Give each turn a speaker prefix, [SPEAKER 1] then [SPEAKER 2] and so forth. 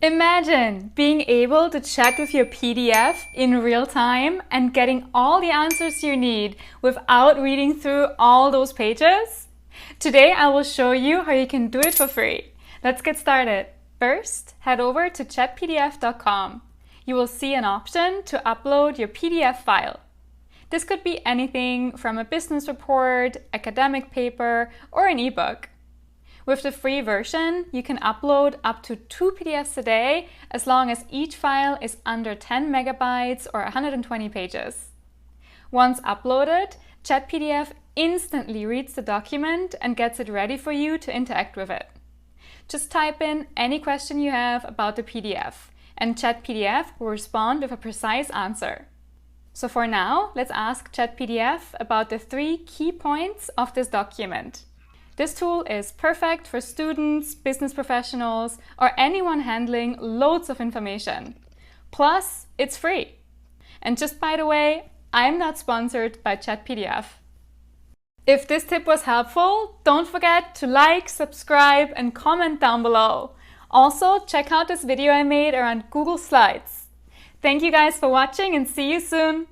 [SPEAKER 1] Imagine being able to chat with your PDF in real time and getting all the answers you need without reading through all those pages. Today I will show you how you can do it for free. Let's get started. First, head over to chatpdf.com. You will see an option to upload your PDF file. This could be anything from a business report, academic paper, or an ebook. With the free version, you can upload up to 2 PDFs a day as long as each file is under 10 megabytes or 120 pages. Once uploaded, ChatPDF instantly reads the document and gets it ready for you to interact with it. Just type in any question you have about the PDF, and ChatPDF will respond with a precise answer. So for now, let's ask ChatPDF about the 3 key points of this document. This tool is perfect for students, business professionals, or anyone handling loads of information. Plus, it's free. And just by the way, I'm not sponsored by ChatPDF. If this tip was helpful, don't forget to like, subscribe, and comment down below. Also, check out this video I made around Google Slides. Thank you guys for watching and see you soon!